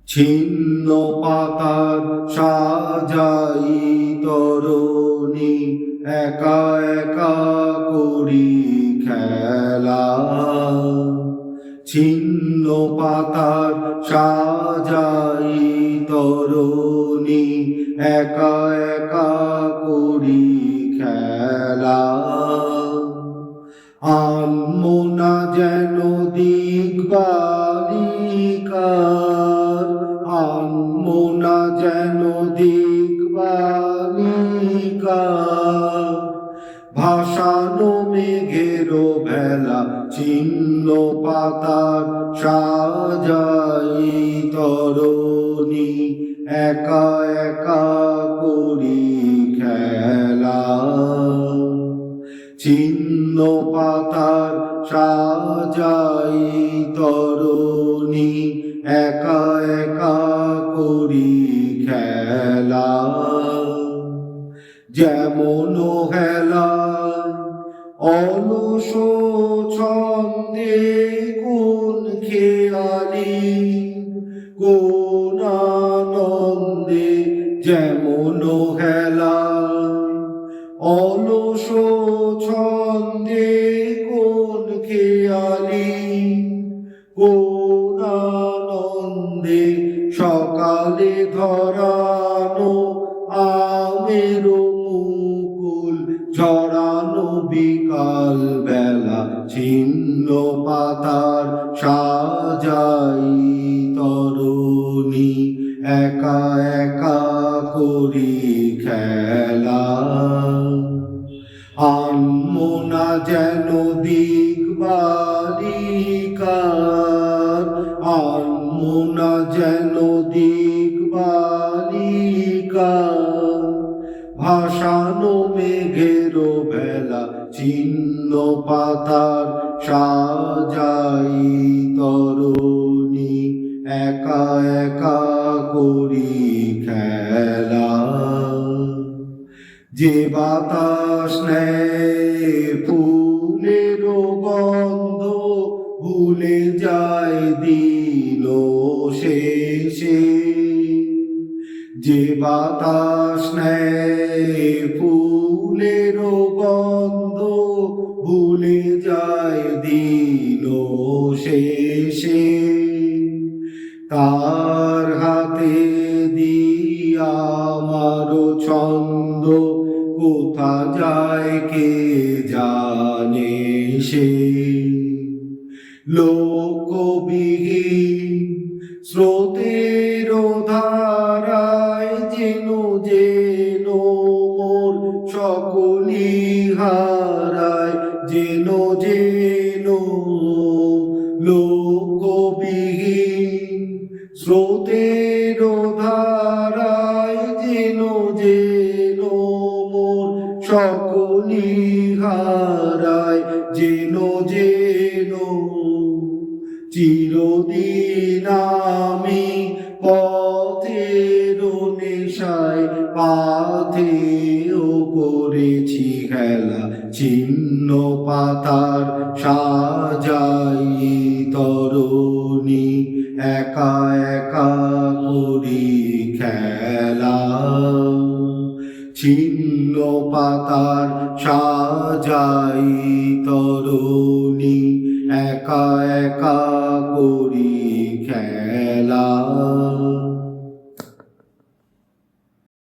ছিন্ন পাতার সাজাই তরুণী একা একা করি খেলা। ছিন্ন পাতার সাজাই তরুণী একা একা করি খেলা। আনমো না যেন দিকবালিকার, আনমো না যেন দিকবালিকার। ভাসানো মেঘের ভেলা ছিন্ন পাতার সাজাই তরুণী একা একা করি খেলা। ছিন্ন পাতার সাজাই তরুণী একা একা করি খেলা। যেমন হেলা অলস ছন্দে কোন খেয়ালি কোন আনন্দে, যেমন হেলা অলস ছন্দে কোন খেয়ালি কোন আনন্দে। সকালে ধরানো আমের মুকুল ঝরানো বিকাল বেলা ছিন্ন পাতার সাজাই তরুণী একা একা করি খেলা। আনমো না যেন দিকবালিকার, আনমো না যেন দিকবালিকার। ভাসানো মেঘের ভেলা ছিন্ন পাতার সাজাই তরুণী একা একা করি খেলা। যে বাতাস নেয় ফুলের গন্ধ ভুলে যায় দিন শেষে, যে বাতাস নেয় ফুলের গন্ধ ভুলে যায় দিন শেষে। তার হাতে দিয়া আমার ছন্দ কোথা যায় কে জানে সে। লোকবিহীন স্রোতের ধারায় যেন যেন মোর সকলি হারায়, যেন যেন লোকবিহীন স্রোতের ধারায় যেন যেন মোর সকলি হারায়, যেন যেন। চিরদিন আমি পথের নেশায় পাথেও করেছি খেলা। ছিন্ন পাতার সাজাই তরুণী একা একা করি খেলা। ছিন্ন পাতার সাজাই তরুণী একা একা করি খেলা।